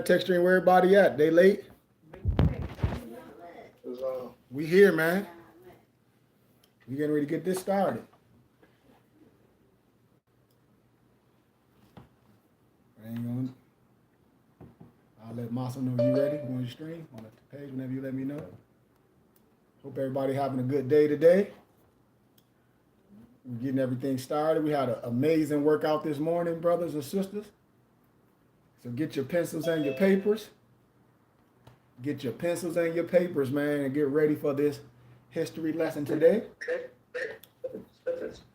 Texturing where everybody at? They late? We here, man. We getting ready to get this started. Hang on. I'll let Maso know you ready on your stream, on the page, whenever you let me know. Hope everybody having a good day today. We're getting everything started. We had an amazing workout this morning, brothers and sisters. So get your pencils and your papers. Get your pencils and your papers, man, and get ready for this history lesson today. Let's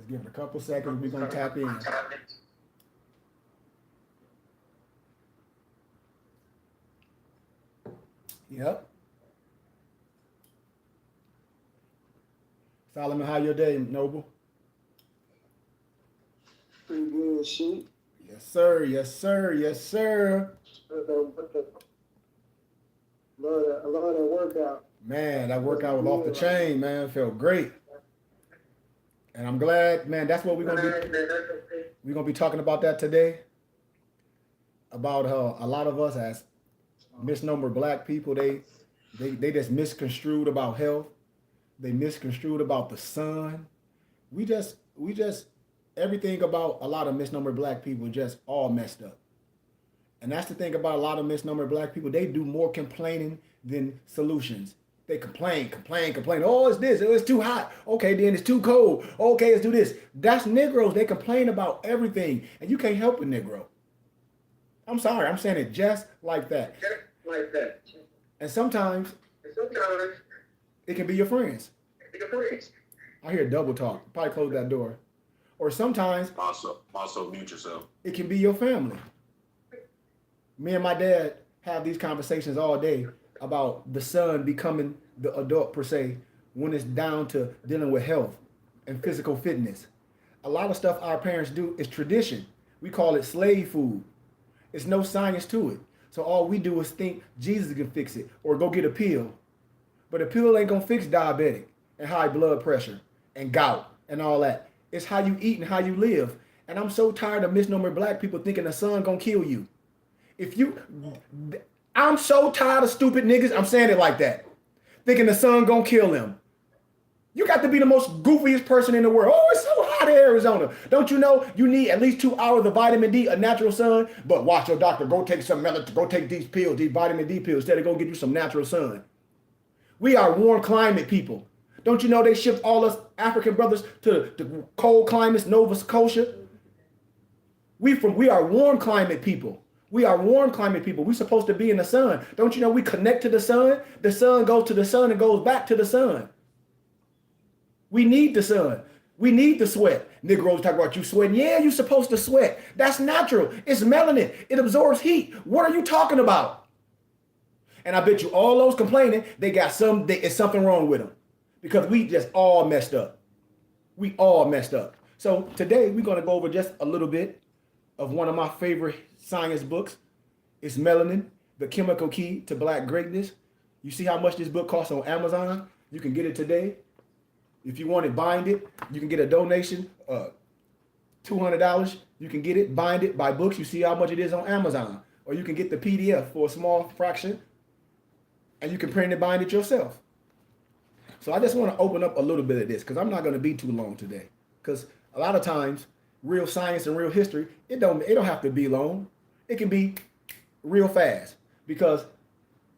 give it a couple seconds. We're going to tap in. Yep. Solomon, how your day, Noble? Pretty good, shit. Yes, sir. Yes, sir. Yes, sir. A lot of that workout. Man, that workout was off the chain, man. Felt great. And I'm glad, man, that's what we're gonna be talking about that today. About a lot of us as misnomer black people, they just misconstrued about health. They misconstrued about the sun. We just everything about a lot of misnomer black people just all messed up. And that's the thing about a lot of misnomer black people. They do more complaining than solutions. They complain. Oh, it's this. Oh, it's too hot. Okay, then it's too cold. Okay, let's do this. That's Negroes. They complain about everything. And you can't help a Negro. I'm sorry. I'm saying it just like that. And sometimes it can be your friends. I hear double talk. Probably close that door. Or sometimes Also mute yourself. it can be your family. Me and my dad have these conversations all day about the son becoming the adult per se when it's down to dealing with health and physical fitness. A lot of stuff our parents do is tradition. We call it slave food. It's no science to it. So all we do is think Jesus can fix it or go get a pill. But a pill ain't gonna fix diabetic and high blood pressure and gout and all that. It's how you eat and how you live. And I'm so tired of misnomer black people thinking the sun gonna kill you. I'm so tired of stupid niggas, I'm saying it like that, thinking the sun gonna kill them. You got to be the most goofiest person in the world. Oh, it's so hot in Arizona. Don't you know you need at least 2 hours of vitamin D, a natural sun? But watch your doctor, go take some melatonin, go take these pills, these vitamin D pills, instead of go get you some natural sun. We are warm climate people. Don't you know they shipped all us African brothers to the cold climates, Nova Scotia? We are warm climate people. We are warm climate people. We're supposed to be in the sun. Don't you know we connect to the sun? The sun goes to the sun and goes back to the sun. We need the sun. We need the sweat. Negroes talk about you sweating. Yeah, you're supposed to sweat. That's natural. It's melanin. It absorbs heat. What are you talking about? And I bet you all those complaining, it's something wrong with them. Because we just all messed up. We all messed up. So today we're going to go over just a little bit of one of my favorite science books. It's Melanin, The Chemical Key to Black Greatness. You see how much this book costs on Amazon? You can get it today. If you want it, bind it. You can get a donation, $200. You can get it, bind it, buy books. You see how much it is on Amazon. Or you can get the PDF for a small fraction, and you can print it, bind it yourself. So I just want to open up a little bit of this because I'm not going to be too long today. Because a lot of times, real science and real history, it don't have to be long. It can be real fast because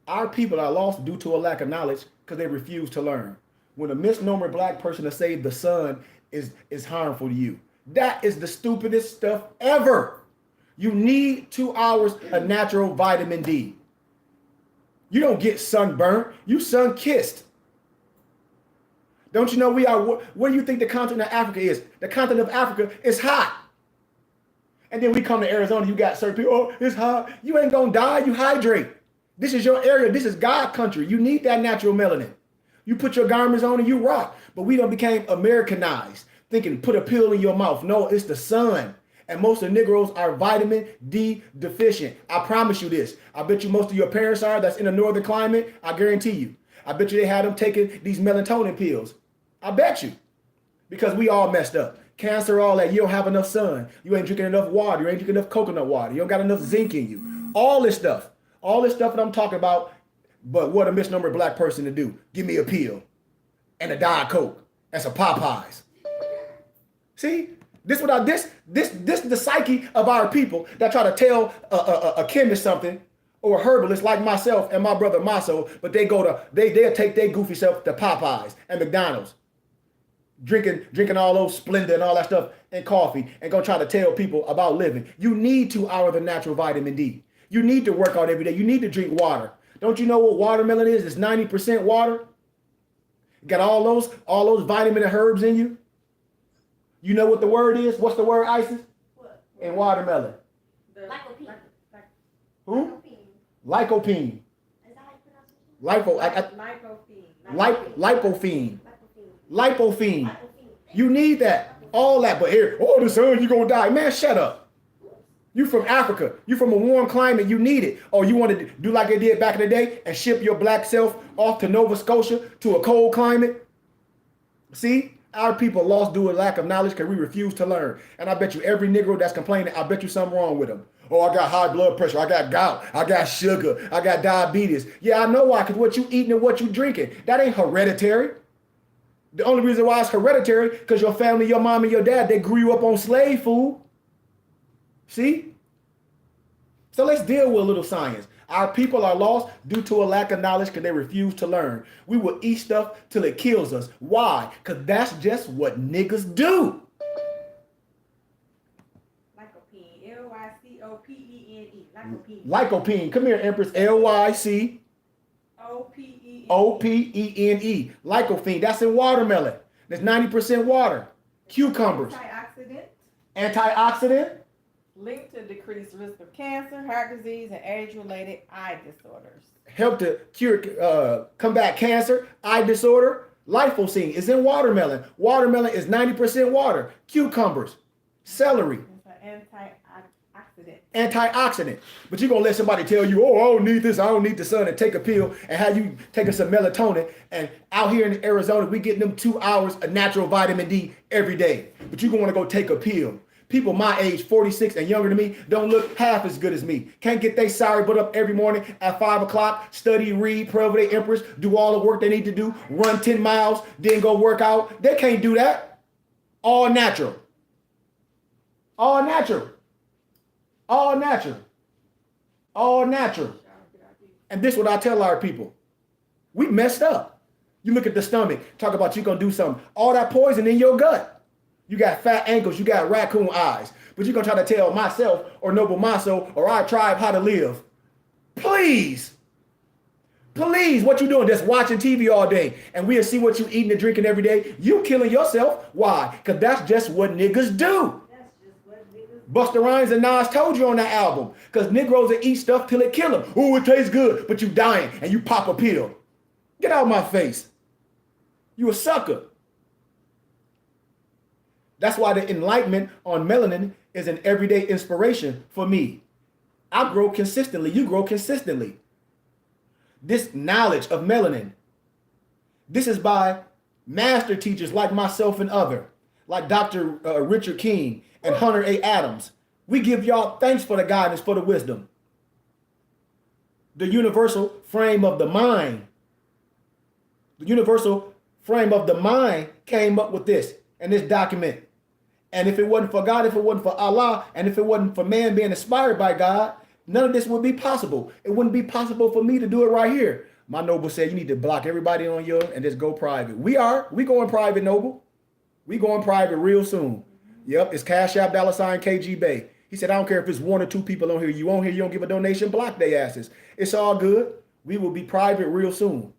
our people are lost due to a lack of knowledge because they refuse to learn. When a misnomer black person to say the sun is harmful to you, that is the stupidest stuff ever. You need 2 hours of natural vitamin D. You don't get sunburnt, you sun-kissed. Don't you know what do you think the continent of Africa is? The continent of Africa is hot. And then we come to Arizona, you got certain people, oh, it's hot. You ain't gonna die, you hydrate. This is your area, this is God country. You need that natural melanin. You put your garments on and you rock. But we done became Americanized, thinking put a pill in your mouth. No, it's the sun. And most of the Negroes are vitamin D deficient. I promise you this. I bet you most of your parents are that's in a northern climate. I guarantee you. I bet you they had them taking these melatonin pills. I bet you. Because we all messed up. Cancer, all that. You don't have enough sun. You ain't drinking enough water. You ain't drinking enough coconut water. You don't got enough zinc in you. All this stuff. All this stuff that I'm talking about. But what a misnomer black person to do. Give me a pill and a Diet Coke and some Popeyes. See? This the psyche of our people that try to tell a chemist something or a herbalist like myself and my brother Maso, but they'll take their goofy self to Popeyes and McDonald's, drinking all those Splenda and all that stuff and coffee and gonna try to tell people about living. You need 2 hours of natural vitamin D. You need to work out every day. You need to drink water. Don't you know what watermelon is? It's 90% water. Got all those vitamin and herbs in you. You know what the word is? What's the word, Isis? What? In watermelon. Lycopene. Who? Lycopene. Is that how you pronounce it? Lipofene. Lipofene. You need that. All that. But here, the sun, you're going to die. Man, shut up. You from Africa. You from a warm climate. You need it. Or you want to do like they did back in the day and ship your black self off to Nova Scotia to a cold climate? See? Our people lost due to lack of knowledge because we refuse to learn. And I bet you every Negro that's complaining, I bet you something wrong with them. Oh, I got high blood pressure. I got gout. I got sugar. I got diabetes. Yeah, I know why, because what you eating and what you drinking, that ain't hereditary. The only reason why it's hereditary, because your family, your mom and your dad, they grew you up on slave food. See? So let's deal with a little science. Our people are lost due to a lack of knowledge because they refuse to learn. We will eat stuff till it kills us. Why? Because that's just what niggas do. Lycopene. Lycopene. Lycopene. Lycopene. Come here, Empress. Lycopene. Lycopene. That's in watermelon. That's 90% water. Cucumbers. Antioxidant. Linked to decreased risk of cancer, heart disease, and age-related eye disorders. Help to cure, combat cancer, eye disorder. Lipofene is in watermelon. Watermelon is 90% water. Cucumbers, celery. It's an antioxidant. Antioxidant. But you're going to let somebody tell you, I don't need this, I don't need the sun, and take a pill and have you taking some melatonin. And out here in Arizona, we getting them 2 hours of natural vitamin D every day. But you're going to want to go take a pill. People my age, 46 and younger than me, don't look half as good as me. Can't get their sorry butt up every morning at 5 o'clock, study, read, pray over their empress, do all the work they need to do, run 10 miles, then go work out. They can't do that. All natural. All natural. All natural. All natural. And this is what I tell our people. We messed up. You look at the stomach, talk about you going to do something. All that poison in your gut. You got fat ankles, you got raccoon eyes, but you're going to try to tell myself or Noble Maso or our tribe how to live. Please, what you doing? Just watching TV all day and we'll see what you eating and drinking every day. You killing yourself. Why? Because that's just what niggas do. Busta Rhymes and Nas told you on that album, because Negroes will eat stuff till it kill them. Oh, it tastes good, but you dying and you pop a pill. Get out of my face. You a sucker. That's why the enlightenment on melanin is an everyday inspiration for me. I grow consistently. You grow consistently. This knowledge of melanin, this is by master teachers like myself and other, like Dr. Richard King and Hunter A. Adams. We give y'all thanks for the guidance, for the wisdom. The universal frame of the mind. The universal frame of the mind came up with this and this document. And if it wasn't for God, if it wasn't for Allah, and if it wasn't for man being inspired by God, none of this would be possible. It wouldn't be possible for me to do it right here. My Noble said you need to block everybody on you and just go private. We going private, Noble. We going private real soon. Yep, it's Cash App $ KG Bay. He said, I don't care if it's 1 or 2 people on here. You on here, you don't give a donation, block their asses. It's all good. We will be private real soon.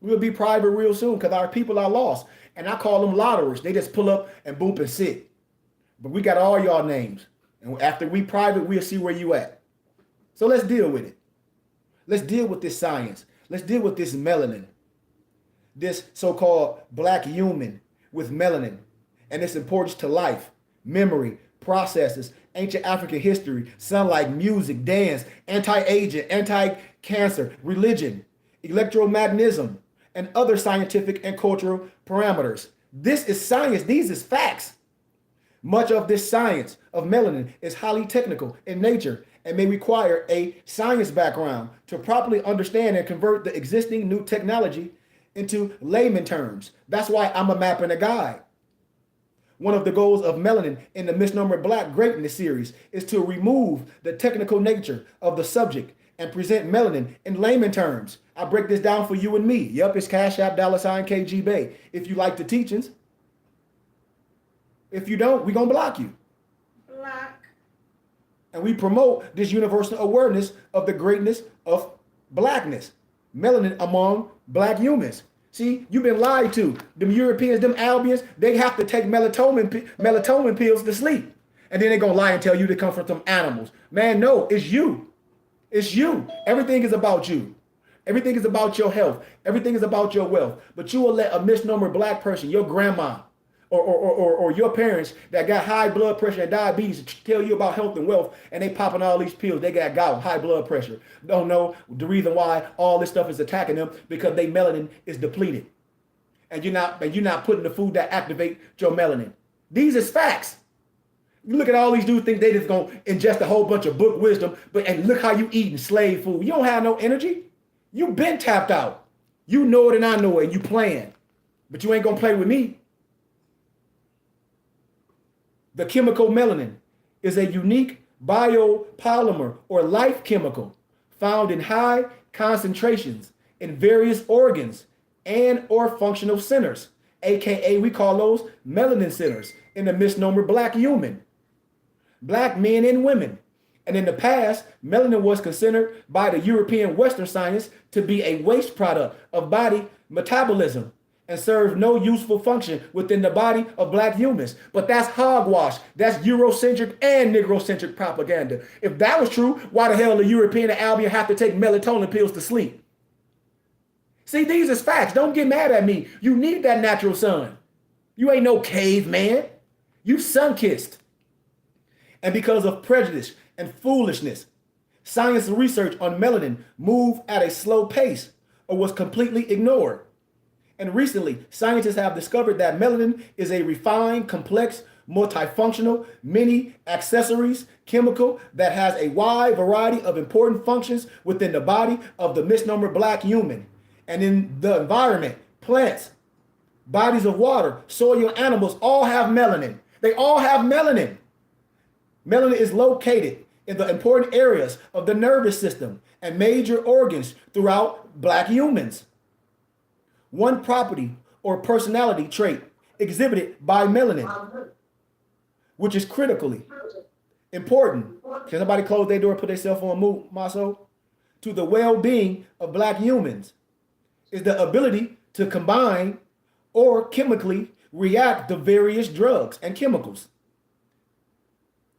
We'll be private real soon because our people are lost. And I call them lotterers. They just pull up and boop and sit. But we got all y'all names. And after we private, we'll see where you at. So let's deal with it. Let's deal with this science. Let's deal with this melanin. This so-called black human with melanin and its importance to life, memory, processes, ancient African history, sunlight, music, dance, anti-aging, anti-cancer, religion, electromagnetism, and other scientific and cultural parameters. This is science. These is facts. Much of this science of melanin is highly technical in nature and may require a science background to properly understand and convert the existing new technology into layman terms. That's why I'm a map and a guide. One of the goals of Melanin in the Misnomer Black Greatness series is to remove the technical nature of the subject and present melanin in layman terms. I break this down for you and me. Yup, it's Cash App $KG Bay. If you like the teachings. If you don't, we're going to block you. Block. And we promote this universal awareness of the greatness of blackness, melanin among black humans. See, you've been lied to. Them Europeans, them Albions, they have to take melatonin pills to sleep. And then they're going to lie and tell you they come from some animals. Man, no, it's you. It's you. Everything is about you. Everything is about your health. Everything is about your wealth. But you will let a misnomer black person, your grandma, or your parents that got high blood pressure and diabetes tell you about health and wealth, and they popping all these pills. They got gout, high blood pressure. Don't know the reason why all this stuff is attacking them, because their melanin is depleted, and you're not putting the food that activate your melanin. These is facts. You look at all these dudes think they just gonna ingest a whole bunch of book wisdom, and look how you eating slave food. You don't have no energy. You been tapped out. You know it and I know it, and you playing, but you ain't gonna play with me. The chemical melanin is a unique biopolymer or life chemical found in high concentrations in various organs and or functional centers, aka we call those melanin centers in the misnomer black human, black men and women. And in the past, melanin was considered by the European Western science to be a waste product of body metabolism and serve no useful function within the body of black humans. But that's hogwash. That's Eurocentric and Negrocentric propaganda. If that was true, why the hell the European and Albion have to take melatonin pills to sleep? See, these is facts. Don't get mad at me. You need that natural sun. You ain't no caveman. You sun-kissed. And because of prejudice and foolishness, science and research on melanin moved at a slow pace or was completely ignored. And recently, scientists have discovered that melanin is a refined, complex, multifunctional, many accessories chemical that has a wide variety of important functions within the body of the misnomer black human. And in the environment, plants, bodies of water, soil, animals all have melanin. They all have melanin. Melanin is located in the important areas of the nervous system and major organs throughout black humans. One property or personality trait exhibited by melanin, which is critically important. Can somebody close their door and put their cell phone on mute, Maso? To the well-being of black humans is the ability to combine or chemically react to various drugs and chemicals.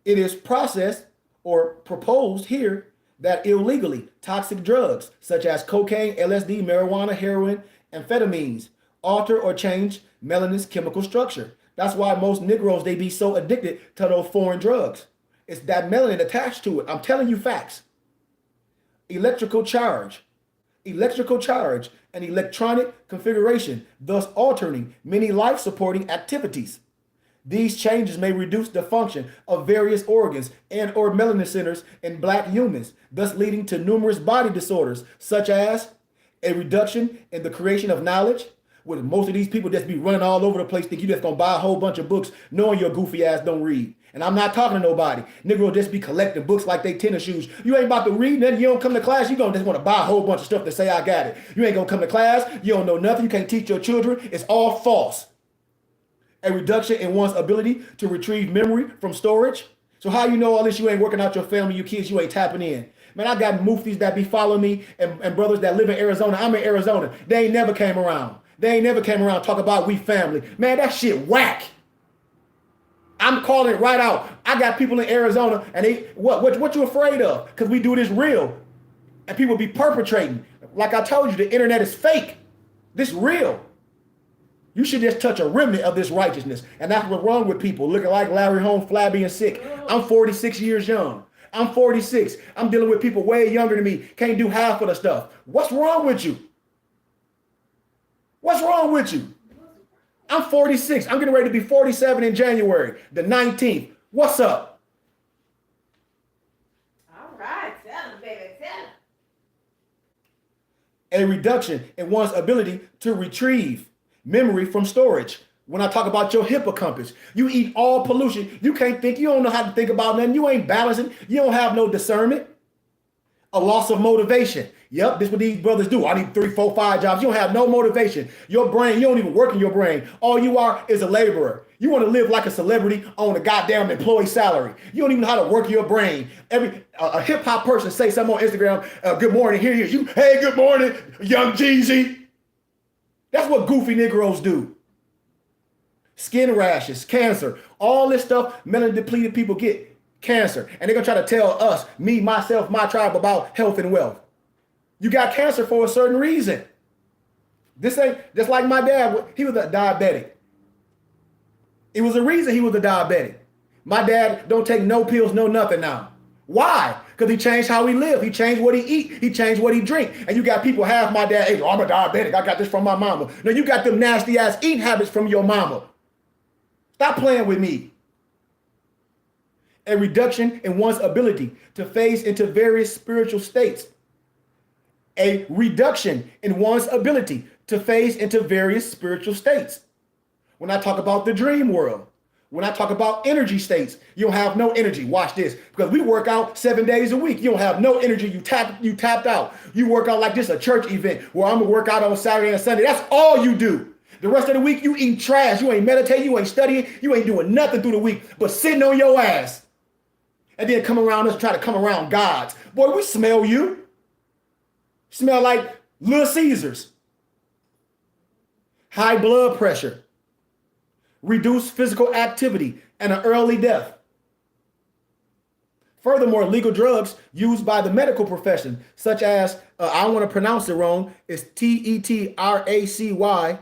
It is processed or proposed here that illegally toxic drugs such as cocaine, LSD, marijuana, heroin, amphetamines alter or change melanin's chemical structure. That's why most Negroes, they be so addicted to those foreign drugs. It's that melanin attached to it. I'm telling you facts. Electrical charge and electronic configuration, thus altering many life-supporting activities. These changes may reduce the function of various organs and or melanin centers in black humans, thus leading to numerous body disorders, such as a reduction in the creation of knowledge, with most of these people just be running all over the place, think you just gonna buy a whole bunch of books knowing your goofy ass don't read. And I'm not talking to nobody. Nigga will just be collecting books like they tennis shoes. You ain't about to read nothing, you don't come to class, you gonna just wanna buy a whole bunch of stuff to say I got it. You ain't gonna come to class, you don't know nothing, you can't teach your children, it's all false. A reduction in one's ability to retrieve memory from storage. So how you know all this, you ain't working out your family, your kids, you ain't tapping in. Man, I got muftis that be following me and brothers that live in Arizona. I'm in Arizona. They ain't never came around. Talk about we family. Man, that shit whack. I'm calling it right out. I got people in Arizona and they, what you afraid of? Because we do this real. And people be perpetrating. Like I told you, the internet is fake. This real. You should just touch a remnant of this righteousness. And that's what's wrong with people looking like Larry Holmes, flabby and sick. I'm 46 years young. I'm 46. I'm dealing with people way younger than me. Can't do half of the stuff. What's wrong with you? What's wrong with you? I'm 46. I'm getting ready to be 47 in January, the 19th. What's up? All right, tell him, baby, tell him. A reduction in one's ability to retrieve memory from storage. When I talk about your hippocampus, you eat all pollution. You can't think. You don't know how to think about nothing. You ain't balancing. You don't have no discernment. A loss of motivation. Yep, this is what these brothers do. I need 3, 4, 5 jobs. You don't have no motivation. Your brain, you don't even work in your brain. All you are is a laborer. You want to live like a celebrity on a goddamn employee salary. You don't even know how to work your brain. A hip hop person say something on Instagram. Good morning. Here you. Hey, good morning, young Jeezy. That's what goofy Negroes do. Skin rashes, cancer, all this stuff, melanin depleted people get cancer. And they're going to try to tell us, me, myself, my tribe about health and wealth. You got cancer for a certain reason. This ain't just like my dad. He was a diabetic. It was a reason he was a diabetic. My dad don't take no pills, no nothing now. Why? Because he changed how he lived. He changed what he eat. He changed what he drink. And you got people, half my dad, hey, I'm a diabetic. I got this from my mama. No, you got them nasty ass eating habits from your mama. Stop playing with me. A reduction in one's ability to phase into various spiritual states. A reduction in one's ability to phase into various spiritual states. When I talk about the dream world, when I talk about energy states, you don't have no energy. Watch this. Because we work out 7 days a week. You don't have no energy. You tapped out. You work out like this, a church event where I'm going to work out on Saturday and Sunday. That's all you do. The rest of the week, you eat trash. You ain't meditating. You ain't studying. You ain't doing nothing through the week but sitting on your ass. And then come around us, try to come around God's. Boy, we smell you. Smell like Little Caesars. High blood pressure. Reduced physical activity and an early death. Furthermore, legal drugs used by the medical profession, such as, I don't want to pronounce it wrong, it's TETRACYCLINES.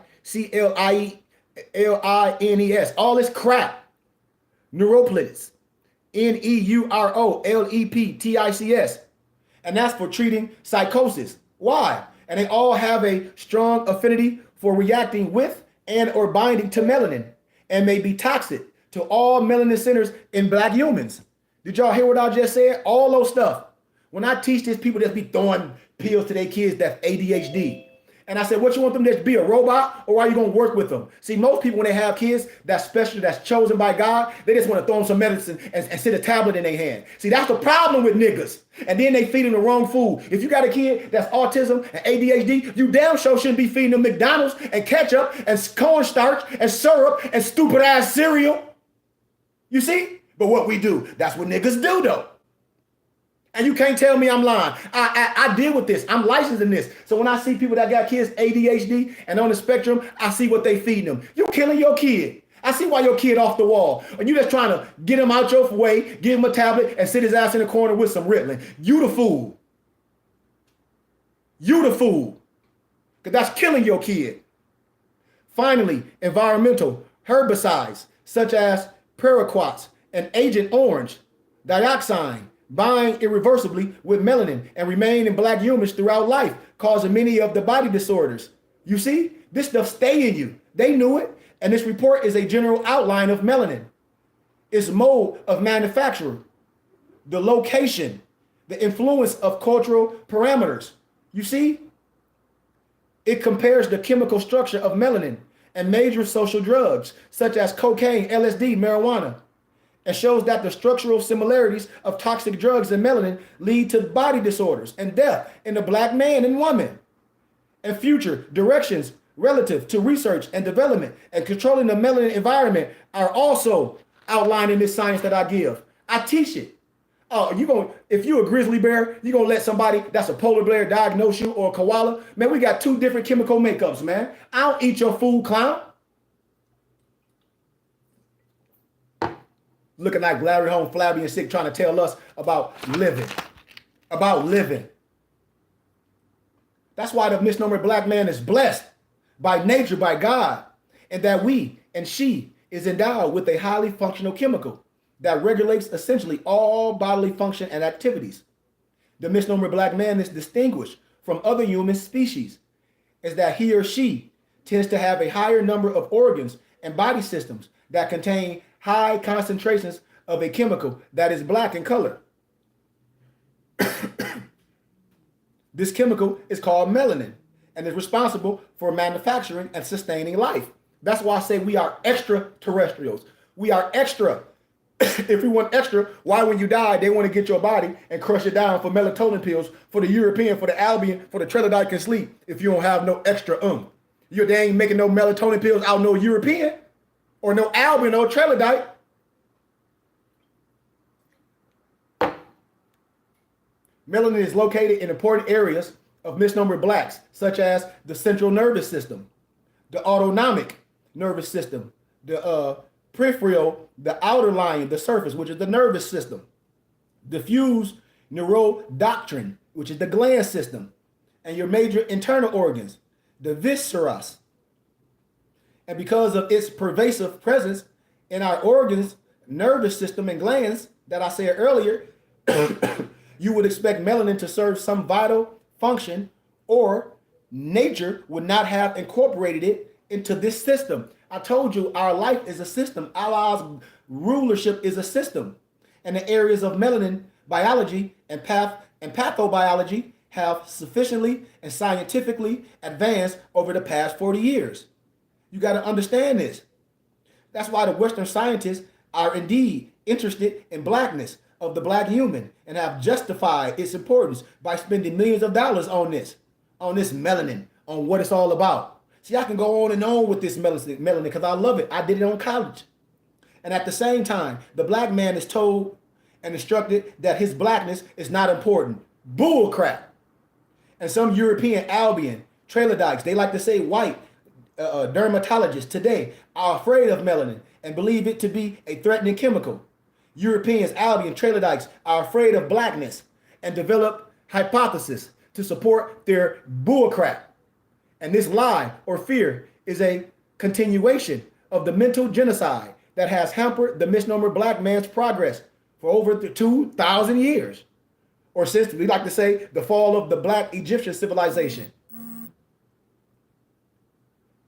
All this crap. Neuroleptics. NEUROLEPTICS. And that's for treating psychosis. Why? And they all have a strong affinity for reacting with and or binding to melanin and may be toxic to all melanin centers in black humans. Did y'all hear what I just said? All those stuff. When I teach this, people just be throwing pills to their kids that's ADHD. And I said, what you want them to be, a robot, or are you going to work with them? See, most people, when they have kids that's special, that's chosen by God, they just want to throw them some medicine and sit a tablet in their hand. See, that's the problem with niggas. And then they feed them the wrong food. If you got a kid that's autism and ADHD, you damn sure shouldn't be feeding them McDonald's and ketchup and cornstarch and syrup and stupid ass cereal. You see? But what we do, that's what niggas do though. And you can't tell me I'm lying. I deal with this. I'm licensed in this. So when I see people that got kids ADHD and on the spectrum, I see what they feeding them. You killing your kid. I see why your kid off the wall. And you just trying to get him out your way, give him a tablet, and sit his ass in the corner with some Ritalin. You the fool. You the fool. Because that's killing your kid. Finally, environmental herbicides such as paraquats and Agent Orange, dioxin, bind irreversibly with melanin and remain in black humans throughout life, causing many of the body disorders. You see, this stuff stay in you. They knew it. And this report is a general outline of melanin, its mode of manufacture, the location, the influence of cultural parameters. You see, it compares the chemical structure of melanin and major social drugs such as cocaine, LSD, marijuana, and shows that the structural similarities of toxic drugs and melanin lead to body disorders and death in the black man and woman. And future directions relative to research and development and controlling the melanin environment are also outlined in this science that I give. I teach it. Oh, if you're a grizzly bear, you're gonna let somebody that's a polar bear diagnose you, or a koala? Man, we got 2 different chemical makeups, man. I don't eat your food, clown. Looking like Larry Home, flabby and sick, trying to tell us about living. About living. That's why the misnomer black man is blessed by nature, by God, and that we and she is endowed with a highly functional chemical that regulates essentially all bodily function and activities. The misnomer black man is distinguished from other human species is that he or she tends to have a higher number of organs and body systems that contain high concentrations of a chemical that is black in color. This chemical is called melanin and is responsible for manufacturing and sustaining life. That's why I say we are extraterrestrials. We are extra. If we want extra, why when you die, they want to get your body and crush it down for melatonin pills for the European, for the Albion, for the Trelodite can sleep if you don't have no extra They ain't making no melatonin pills out no European or no Albion or Trelodite. Melanin is located in important areas of misnomer blacks, such as the central nervous system, the autonomic nervous system, the peripheral, the outer lining, the surface, which is the nervous system, diffuse neurodoctrine, which is the gland system, and your major internal organs, the viscerals. And because of its pervasive presence in our organs, nervous system, and glands that I said earlier, you would expect melanin to serve some vital function, or nature would not have incorporated it into this system. I told you our life is a system. Allah's rulership is a system. And the areas of melanin biology and pathobiology have sufficiently and scientifically advanced over the past 40 years. You got to understand this. That's why the Western scientists are indeed interested in blackness of the black human and have justified its importance by spending millions of dollars on this melanin, on what it's all about. See, I can go on and on with this melanin because I love it. I did it on college. And at the same time, the black man is told and instructed that his blackness is not important. Bull crap. And some European Albion, Trelodites, they like to say white dermatologists today are afraid of melanin and believe it to be a threatening chemical. Europeans, Albion, Trelodites are afraid of blackness and develop hypotheses to support their bullcrap. And this lie or fear is a continuation of the mental genocide that has hampered the misnomer black man's progress for over 2,000 years. Or since, we like to say, the fall of the black Egyptian civilization.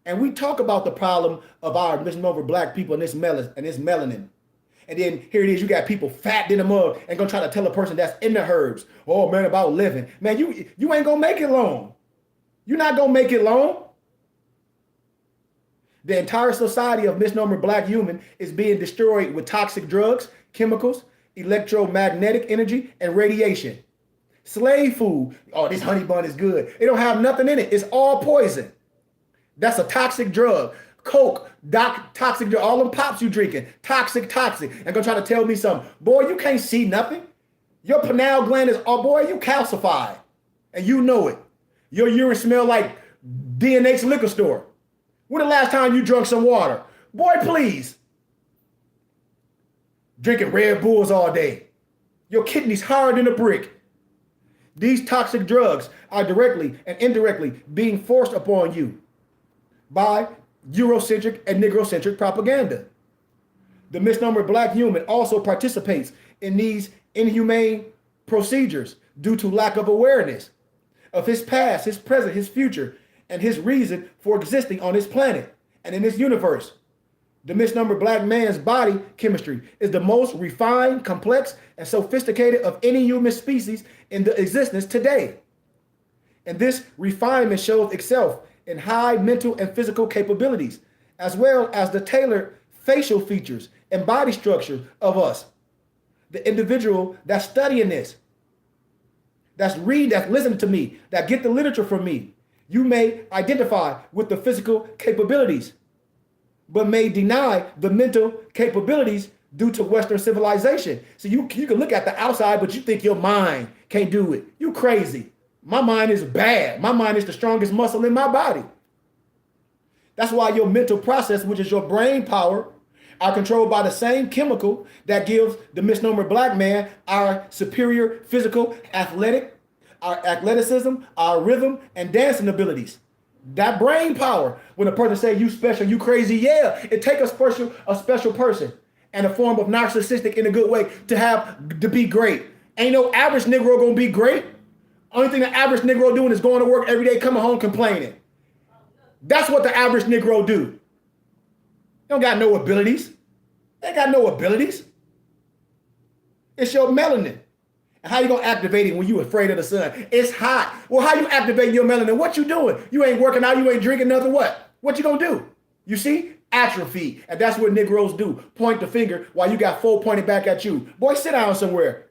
And we talk about the problem of our misnomer black people and this melanin. And then here it is, you got people fat in the mug and gonna try to tell a person that's in the herbs, oh man, about living. Man, you ain't gonna make it long. You're not gonna make it long. The entire society of misnomer black human is being destroyed with toxic drugs, chemicals, electromagnetic energy, and radiation. Slave food, oh, this honey bun is good. It don't have nothing in it. It's all poison. That's a toxic drug. Coke, toxic drug. All them pops you drinking, toxic. And gonna try to tell me something. Boy, you can't see nothing. Your pineal gland is, oh boy, you calcified. And you know it. Your urine smell like DNA's liquor store. When the last time you drunk some water? Boy, please. Drinking Red Bulls all day. Your kidneys hard than a brick. These toxic drugs are directly and indirectly being forced upon you by Eurocentric and Negrocentric propaganda. The misnomer black human also participates in these inhumane procedures due to lack of awareness of his past, his present, his future, and his reason for existing on this planet and in this universe. The misnomer black man's body chemistry is the most refined, complex, and sophisticated of any human species in the existence today. And this refinement shows itself in high mental and physical capabilities, as well as the tailored facial features and body structure of us. The individual that's studying this, that's listening to me, that get the literature from me, you may identify with the physical capabilities, but may deny the mental capabilities due to Western civilization. So you can look at the outside, but you think your mind can't do it. You crazy. My mind is bad. My mind is the strongest muscle in my body. That's why your mental process, which is your brain power, are controlled by the same chemical that gives the misnomer black man our superior physical, our athleticism, our rhythm, and dancing abilities. That brain power, when a person say you special, you crazy, yeah, it takes a special person and a form of narcissistic in a good way to be great. Ain't no average Negro gonna be great. Only thing the average Negro doing is going to work every day, coming home complaining. That's what the average Negro do. They don't got no abilities. They got no abilities. It's your melanin. And how you gonna activate it when you afraid of the sun? It's hot. Well, how you activating your melanin? What you doing? You ain't working out, you ain't drinking nothing, what? What you gonna do? You see? Atrophy. And that's what Negroes do. Point the finger while you got 4 pointed back at you. Boy, sit down somewhere.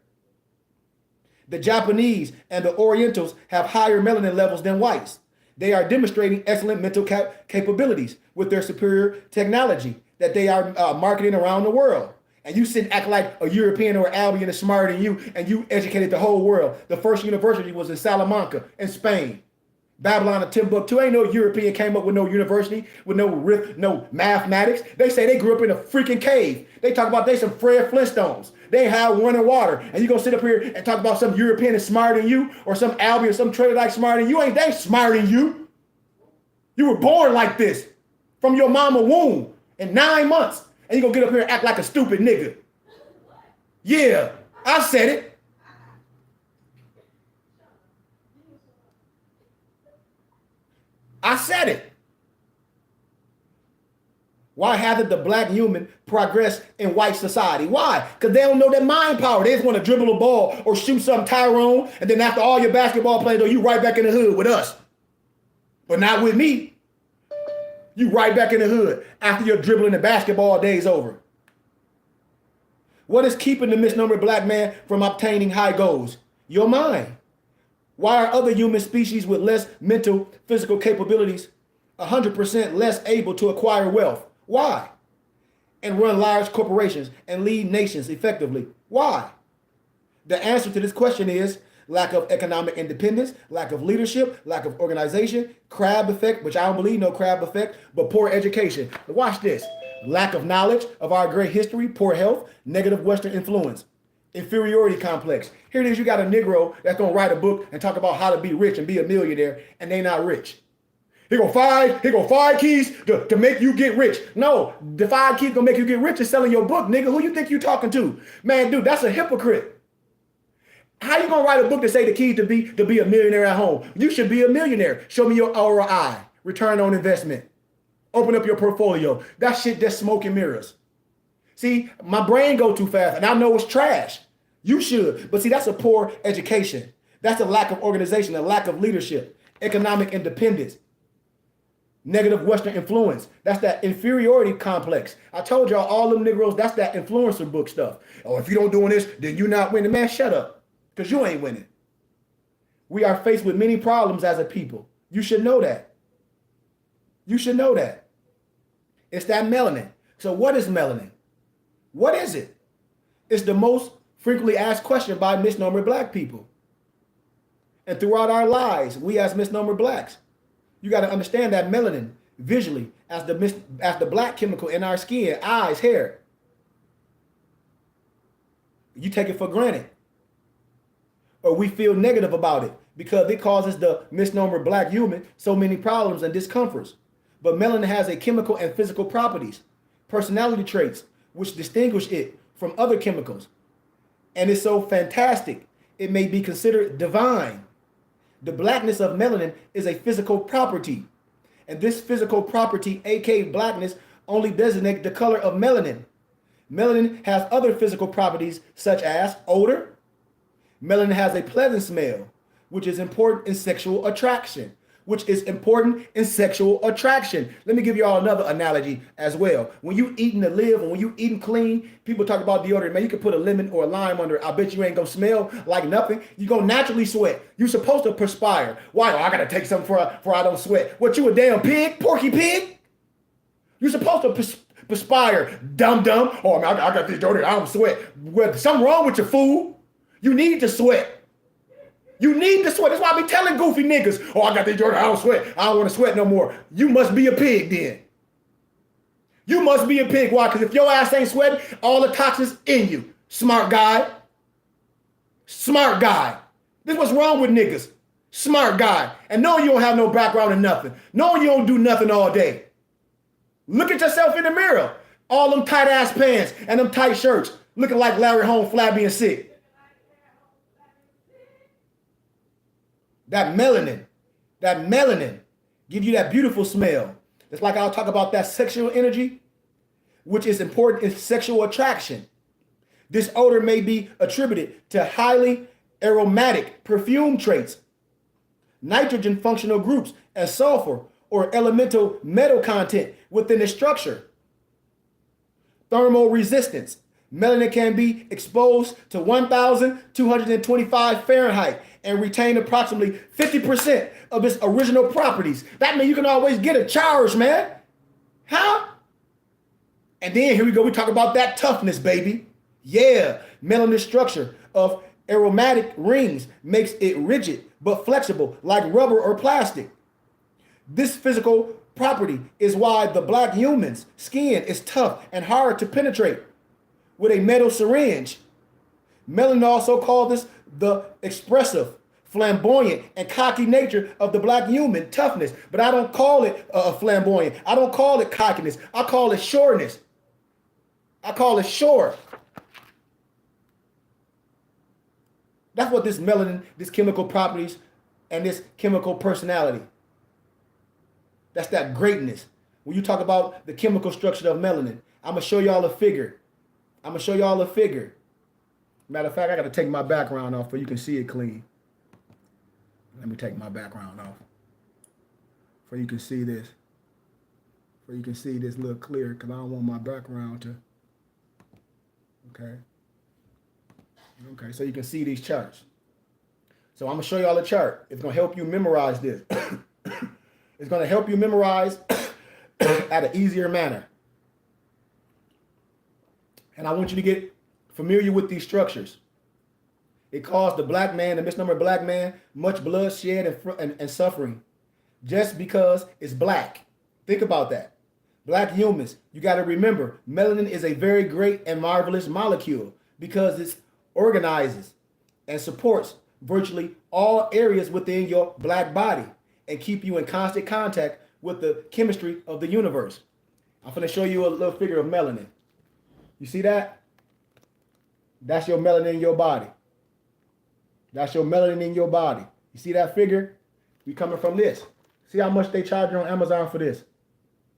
The Japanese and the Orientals have higher melanin levels than whites. They are demonstrating excellent mental capabilities with their superior technology that they are marketing around the world. And you sit and act like a European or Albion is smarter than you, and you educated the whole world. The first university was in Salamanca in Spain. Babylon and Timbuktu. Ain't no European came up with no university, with no mathematics. They say they grew up in a freaking cave. They talk about they some Fred Flintstones. They have running water. And you gonna sit up here and talk about some European is smarter than you, or some Albion or some Trinidad smarter than you. Ain't they smarter than you? You were born like this from your mama womb in 9 months. And you gonna get up here and act like a stupid nigga. Yeah, I said it. I said it. Why hasn't the black human progressed in white society? Why? Because they don't know that mind power. They just want to dribble a ball or shoot some Tyrone, and then after all your basketball playing, though, you right back in the hood with us. But not with me. You right back in the hood after your dribbling the basketball days over. What is keeping the misnomer black man from obtaining high goals? Your mind. Why are other human species with less mental, physical capabilities 100% less able to acquire wealth? Why? And run large corporations and lead nations effectively? Why? The answer to this question is lack of economic independence, lack of leadership, lack of organization, crab effect, which I don't believe no crab effect, but poor education. But watch this. Lack of knowledge of our great history, poor health, negative Western influence, inferiority complex. Here it is, you got a Negro that's gonna write a book and talk about how to be rich and be a millionaire, and they not rich. Here go five keys to make you get rich. No, the 5 keys gonna make you get rich is selling your book, nigga. Who you think you talking to? Man, dude, that's a hypocrite. How you gonna write a book to say the keys to be a millionaire at home? You should be a millionaire. Show me your ROI, return on investment. Open up your portfolio. That shit just smoke and mirrors. See, my brain go too fast and I know it's trash. You should. But see, that's a poor education. That's a lack of organization, a lack of leadership, economic independence, negative Western influence. That's that inferiority complex. I told y'all all them Negroes, that's that influencer book stuff. Oh, if you don't doing this, then you not winning. Man, shut up. Because you ain't winning. We are faced with many problems as a people. You should know that. You should know that. It's that melanin. So what is melanin? What is it? It's the most frequently asked question by misnomer black people. And throughout our lives, we as misnomer blacks, you got to understand that melanin visually as the black chemical in our skin, eyes, hair. You take it for granted. Or we feel negative about it because it causes the misnomer black human so many problems and discomforts. But melanin has a chemical and physical properties, personality traits, which distinguish it from other chemicals. And it's so fantastic, it may be considered divine. The blackness of melanin is a physical property. And this physical property, aka blackness, only designates the color of melanin. Melanin has other physical properties such as odor. Melanin has a pleasant smell, which is important in sexual attraction. Let me give you all another analogy as well. When you eating to live and when you eating clean, people talk about deodorant. Man, you can put a lemon or a lime under it. I bet you ain't gonna smell like nothing. You gonna naturally sweat. You're supposed to perspire. Why? Oh, I gotta take something for I don't sweat. What, you a damn pig? Porky pig? You're supposed to perspire, dumb. Oh, man, I got this deodorant. I don't sweat. Well, something wrong with your fool. You need to sweat. You need to sweat. That's why I be telling goofy niggas, oh, I got this deodorant. I don't sweat. I don't want to sweat no more. You must be a pig then. You must be a pig. Why? Because if your ass ain't sweating, all the toxins in you. Smart guy. Smart guy. This is what's wrong with niggas. Smart guy. And knowing you don't have no background in nothing. Knowing you don't do nothing all day. Look at yourself in the mirror. All them tight ass pants and them tight shirts. Looking like Larry Holmes, flabby and sick. That melanin give you that beautiful smell. It's like I'll talk about that sexual energy, which is important in sexual attraction. This odor may be attributed to highly aromatic perfume traits, nitrogen functional groups, and sulfur or elemental metal content within the structure. Thermal resistance. Melanin can be exposed to 1,225 Fahrenheit and retain approximately 50% of its original properties. That means you can always get a charge, man. Huh? And then here we go. We talk about that toughness, baby. Yeah, melanin structure of aromatic rings makes it rigid but flexible like rubber or plastic. This physical property is why the black human's skin is tough and hard to penetrate with a metal syringe. Melanin also called this the expressive, flamboyant, and cocky nature of the black human toughness. But I don't call it flamboyant. I don't call it cockiness. I call it sureness. I call it sure. That's what this melanin, this chemical properties, and this chemical personality. That's that greatness. When you talk about the chemical structure of melanin, I'm going to show y'all a figure. Matter of fact, I got to take my background off so you can see it clean. Let me take my background off so you can see this. So you can see this a little clear because I don't want my background to. Okay, so you can see these charts. So I'm going to show y'all a chart. It's going to help you memorize this. It's going to help you memorize at an easier manner. And I want you to get familiar with these structures. It caused the black man, the misnomer black man, much bloodshed and suffering just because it's black. Think about that. Black humans, you got to remember, melanin is a very great and marvelous molecule because it organizes and supports virtually all areas within your black body and keep you in constant contact with the chemistry of the universe. I'm going to show you a little figure of melanin. You see that? That's your melanin in your body. That's your melanin in your body. You see that figure? We coming from this. See how much they charge you on Amazon for this?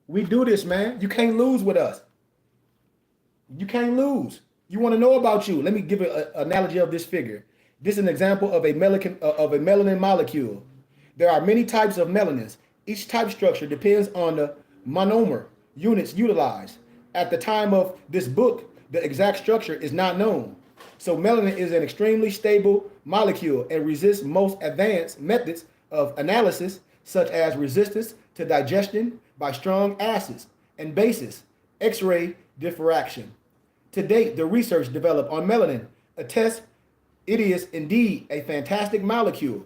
We do this, man. You can't lose with us. You can't lose. You want to know about you. Let me give an analogy of this figure. This is an example of a melanin molecule. There are many types of melanins. Each type structure depends on the monomer units utilized. At the time of this book, the exact structure is not known. So melanin is an extremely stable molecule and resists most advanced methods of analysis, such as resistance to digestion by strong acids and bases, X-ray diffraction. To date, the research developed on melanin attests it is indeed a fantastic molecule.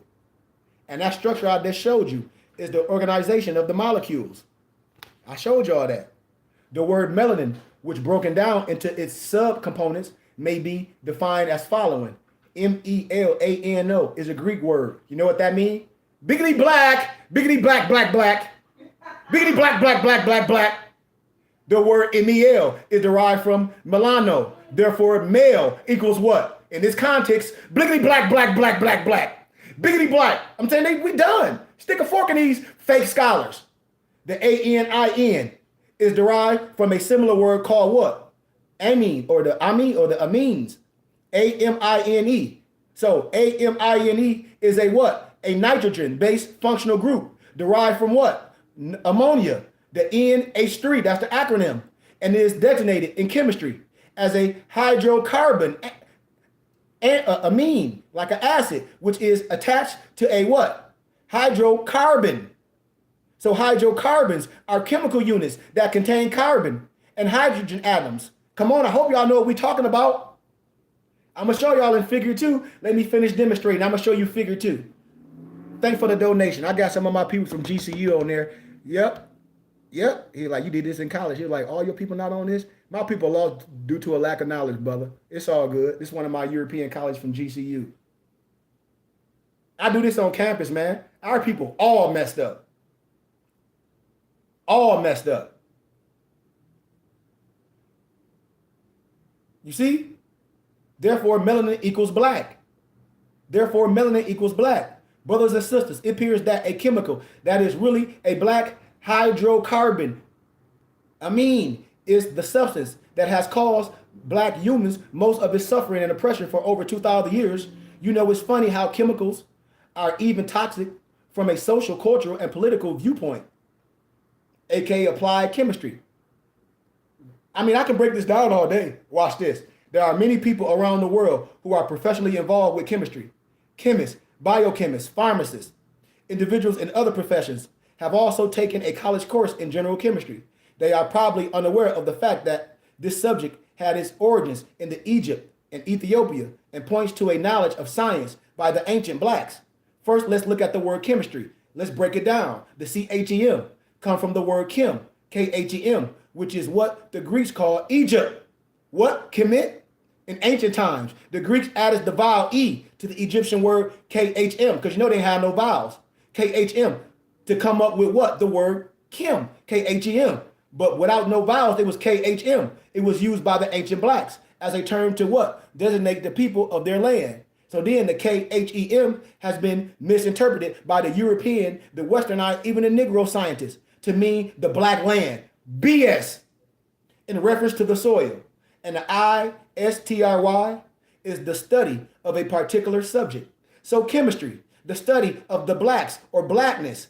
And that structure I just showed you is the organization of the molecules. I showed y'all that. The word melanin, which broken down into its subcomponents, may be defined as following. M-E-L-A-N-O is a Greek word. You know what that means? Biggity black, black, black. Biggity black, black, black. The word M-E-L is derived from melano. Therefore, male equals what? In this context, bliggity black, black. Biggity black. I'm saying we done. Stick a fork in these fake scholars. The A-N-I-N is derived from a similar word called what? Amine or the amines. A-M-I-N-E. So A-M-I-N-E is a what? A nitrogen-based functional group derived from what? Ammonia. The NH3, that's the acronym. And it is designated in chemistry as a hydrocarbon amine, like an acid, which is attached to a what? Hydrocarbon. So hydrocarbons are chemical units that contain carbon and hydrogen atoms. Come on, I hope y'all know what we're talking about. I'm going to show y'all in figure 2. Let me finish demonstrating. I'm going to show you figure 2. Thanks for the donation. I got some of my people from GCU on there. Yep. He's like, you did this in college. He's like, all your people not on this? My people lost due to a lack of knowledge, brother. It's all good. This is one of my European colleagues from GCU. I do this on campus, man. Our people all messed up. All messed up. You see? Therefore, melanin equals black. Brothers and sisters, it appears that a chemical that is really a black hydrocarbon amine is the substance that has caused black humans most of its suffering and oppression for over 2,000 years. You know, it's funny how chemicals are even toxic from a social, cultural, and political viewpoint, aka applied chemistry. I mean, I can break this down all day. Watch this. There are many people around the world who are professionally involved with chemistry. Chemists, biochemists, pharmacists, individuals in other professions have also taken a college course in general chemistry. They are probably unaware of the fact that this subject had its origins in the Egypt and Ethiopia and points to a knowledge of science by the ancient blacks. First, let's look at the word chemistry. Let's break it down. The CHEM come from the word chem, KHEM, which is what the Greeks called Egypt. What? Kemet? In ancient times, the Greeks added the vowel E to the Egyptian word KHM, because you know they had no vowels. KHM to come up with what? The word chem, KHEM. But without no vowels, it was KHM. It was used by the ancient blacks as a term to what? Designate the people of their land. So then the KHEM has been misinterpreted by the European, the Westernized, even the Negro scientists to mean the black land. BS. In reference to the soil. And the ISTRY is the study of a particular subject. So chemistry, the study of the blacks or blackness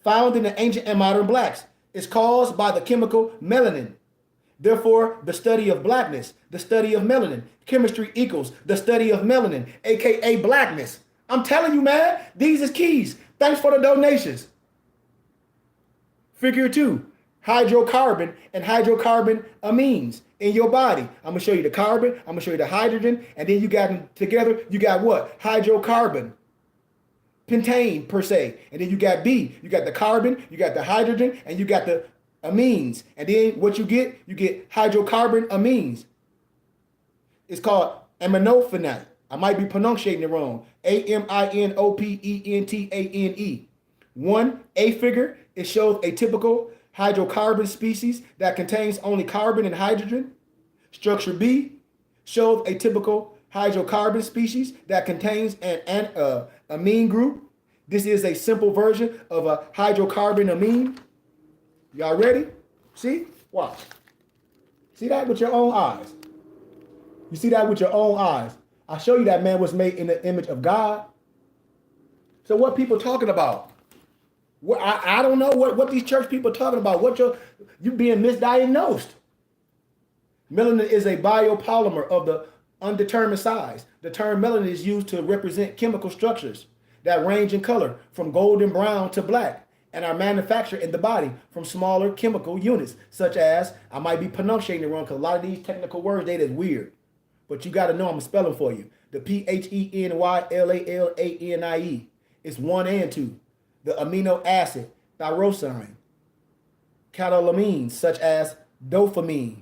found in the ancient and modern blacks, is caused by the chemical melanin. Therefore, the study of blackness, the study of melanin, chemistry equals the study of melanin, aka blackness. I'm telling you, man, these is keys. Thanks for the donations. Figure 2, hydrocarbon and hydrocarbon amines in your body. I'm gonna show you the carbon, I'm gonna show you the hydrogen, and then you got them together, you got what? Hydrocarbon. Pentane per se. And then you got B, you got the carbon, you got the hydrogen, and you got the amines. And then what you get hydrocarbon amines. It's called aminophenate. I might be pronouncing it wrong. AMINOPENTANE. 1A figure, it shows a typical hydrocarbon species that contains only carbon and hydrogen. Structure B shows a typical hydrocarbon species that contains an amine group. This is a simple version of a hydrocarbon amine. Y'all ready? See? Watch. See that with your own eyes. You see that with your own eyes. I show you that man was made in the image of God. So what people talking about? What, I don't know what these church people talking about. What you being misdiagnosed. Melanin is a biopolymer of the undetermined size. The term melanin is used to represent chemical structures that range in color from golden brown to black and are manufactured in the body from smaller chemical units, such as, I might be pronouncing it wrong because a lot of these technical words, they is weird. But you got to know I'm spelling for you. The PHENYLALANIE is 1 and 2. The amino acid, tyrosine, catecholamines, such as dopamine,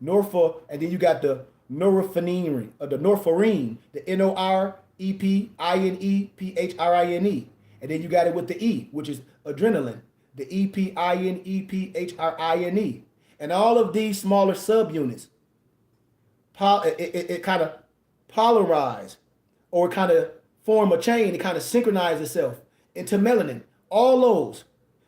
and then you got the norepinephrine, or the norepinephrine, the NOREPINEPHRINE. And then you got it with the E, which is adrenaline, the EPINEPHRINE. And all of these smaller subunits, it kind of polarize or kind of form a chain, it kind of synchronize itself into melanin, all those.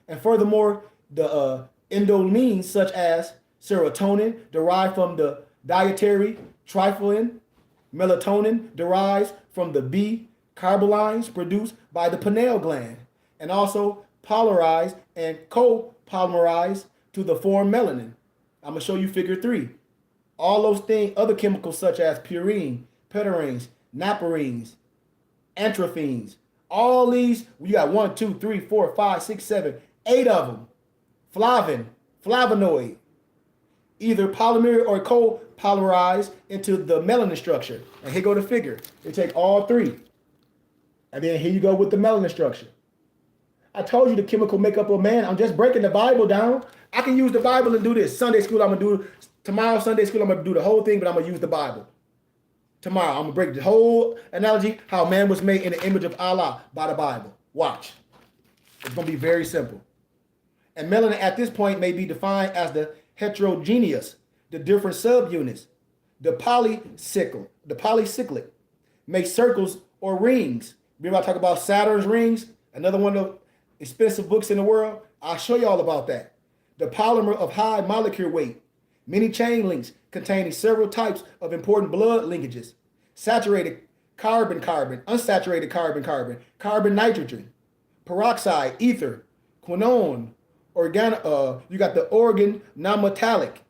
And furthermore, the endolamines such as serotonin derived from the dietary tryptophan, melatonin derives from the B carbolines produced by the pineal gland, and also polarize and copolymerize to the form melanin. I'm gonna show you figure 3. All those things, other chemicals such as purine, pterines, naparines, anthraphines, all these, we got 1, 2, 3, 4, 5, 6, 7, 8 of them. Flavonoid, either polymer or co-polymerize into the melanin structure. And here go the figure. They take all 3. And then here you go with the melanin structure. I told you the chemical makeup of man. I'm just breaking the Bible down. I can use the Bible and do this. Sunday school, I'm going to do, tomorrow Sunday school, I'm going to do the whole thing, but I'm going to use the Bible. Tomorrow, I'm going to break the whole analogy, how man was made in the image of Allah by the Bible. Watch. It's going to be very simple. And melanin at this point may be defined as the heterogeneous, the different subunits. The polycyclic make circles or rings Remember I talk about Saturn's rings, another one of the expensive books in the world? I'll show you all about that. The polymer of high molecular weight, many chain links containing several types of important blood linkages, saturated carbon-carbon, unsaturated carbon-carbon, carbon-nitrogen, peroxide, ether, quinone, you got the organ non-metallic,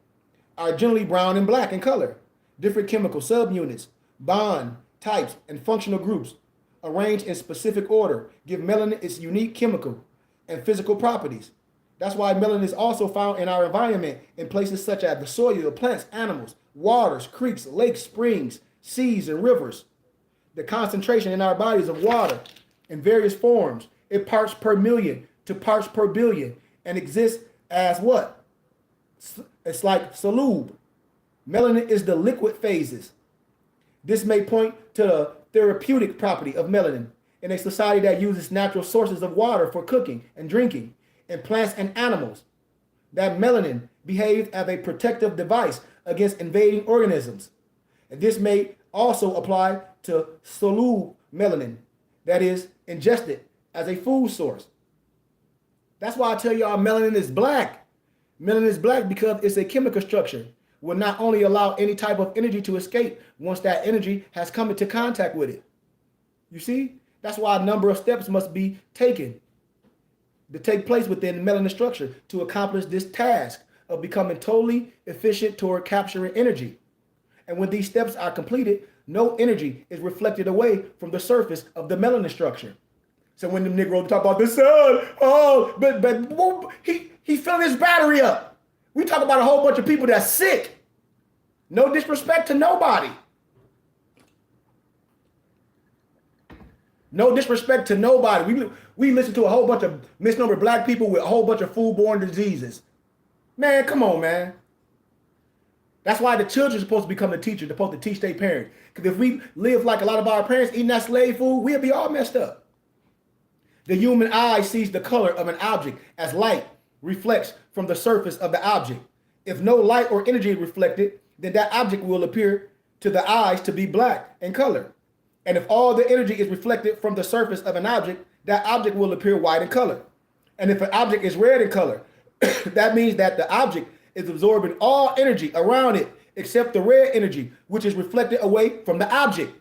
are generally brown and black in color. Different chemical subunits, bond types, and functional groups arranged in specific order give melanin its unique chemical and physical properties. That's why melanin is also found in our environment in places such as the soil, plants, animals, waters, creeks, lakes, springs, seas, and rivers. The concentration in our bodies of water in various forms, it parts per million to parts per billion, and exists as what? It's like solube. Melanin is the liquid phases. This may point to the therapeutic property of melanin in a society that uses natural sources of water for cooking and drinking, in plants and animals. That melanin behaves as a protective device against invading organisms. And this may also apply to solube melanin, that is ingested as a food source. That's why I tell y'all melanin is black. Melanin is black because it's a chemical structure. Will not only allow any type of energy to escape once that energy has come into contact with it. You see? That's why a number of steps must be taken to take place within the melanin structure to accomplish this task of becoming totally efficient toward capturing energy. And when these steps are completed, no energy is reflected away from the surface of the melanin structure. So when the Negroes talk about the sun, but he filled his battery up. We talk about a whole bunch of people that's sick. No disrespect to nobody. No disrespect to nobody. We listen to a whole bunch of misnomer black people with a whole bunch of foodborne diseases. Man, come on, man. That's why the children are supposed to become the teacher, they're supposed to teach their parents. Because if we live like a lot of our parents eating that slave food, we'll be all messed up. The human eye sees the color of an object as light reflects from the surface of the object. If no light or energy is reflected, then that object will appear to the eyes to be black in color. And if all the energy is reflected from the surface of an object, that object will appear white in color. And if an object is red in color, that means that the object is absorbing all energy around it except the red energy, which is reflected away from the object.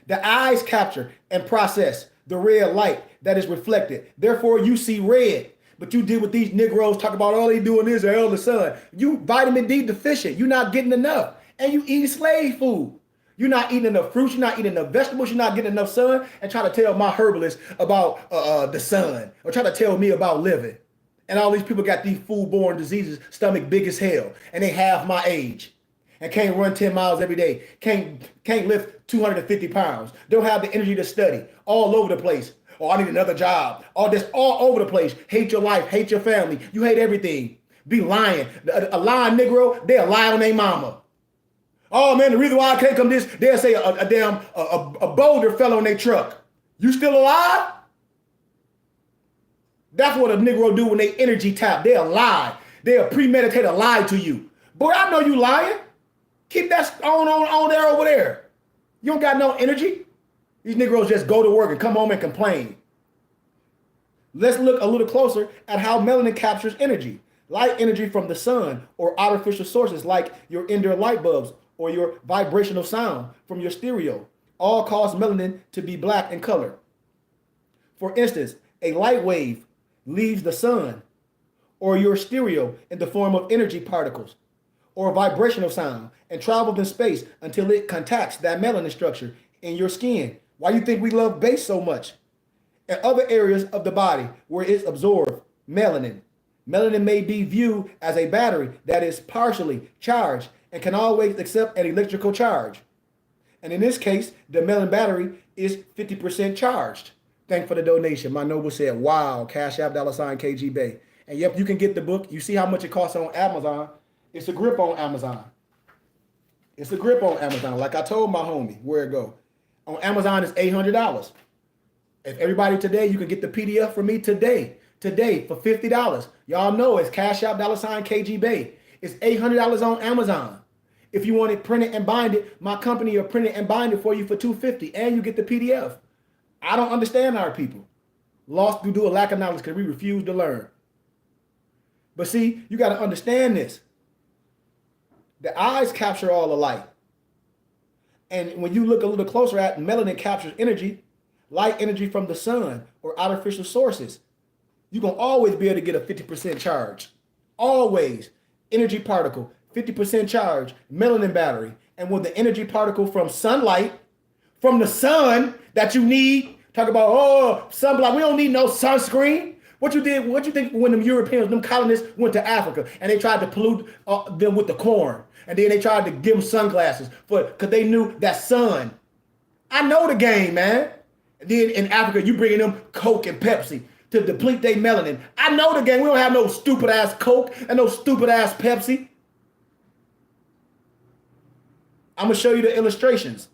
The eyes capture and process the red light that is reflected. Therefore, you see red. But you did what these Negroes talk about, all they doing is hell the sun. You vitamin D deficient. You're not getting enough. And you eat slave food. You're not eating enough fruits. You're not eating enough vegetables. You're not getting enough sun. And try to tell my herbalist about the sun. Or try to tell me about living. And all these people got these foodborne diseases, stomach big as hell. And they half my age. And can't run 10 miles every day. Can't lift 250 pounds. Don't have the energy to study. All over the place. Oh, I need another job. All this, all over the place. Hate your life, hate your family. You hate everything. Be lying. A lying Negro, they'll lie on their mama. Oh man, the reason why I can't come this, they'll say a boulder fell on their truck. You still alive? That's what a Negro do when they energy tap. They'll lie. They'll premeditate a lie to you. Boy, I know you lying. Keep that on there over there. You don't got no energy. These Negroes just go to work and come home and complain. Let's look a little closer at how melanin captures energy. Light energy from the sun or artificial sources like your indoor light bulbs or your vibrational sound from your stereo all cause melanin to be black in color. For instance, a light wave leaves the sun or your stereo in the form of energy particles or vibrational sound and travels in space until it contacts that melanin structure in your skin. Why do you think we love bass so much? In other areas of the body where it's absorbed melanin. Melanin may be viewed as a battery that is partially charged and can always accept an electrical charge. And in this case, the melanin battery is 50% charged. Thank for the donation. My noble said, wow, Cash App, $ KG Bay. And yep, you can get the book. You see how much it costs on Amazon. It's a grip on Amazon. It's a grip on Amazon. Like I told my homie, where it go? On Amazon, it's $800. If everybody today, you can get the PDF from me today for $50. Y'all know it's Cash App, $ KG Bay. It's $800 on Amazon. If you want it printed and bind it, my company will print it and bind it for you for $250, and you get the PDF. I don't understand our people. Lost due to a lack of knowledge because we refuse to learn. But see, you got to understand this. The eyes capture all the light. And when you look a little closer at melanin captures energy, light energy from the sun or artificial sources. You're going to always be able to get a 50% charge. Always. Energy particle, 50% charge, melanin battery. And with the energy particle from sunlight, from the sun that you need, talk about, oh, sunblock, we don't need no sunscreen. What you think when them Europeans, them colonists went to Africa and they tried to pollute them with the corn. And then they tried to give them sunglasses because they knew that sun. I know the game, man. And then in Africa, you bringing them Coke and Pepsi to deplete their melanin. I know the game. We don't have no stupid ass Coke and no stupid ass Pepsi. I'm going to show you the illustrations.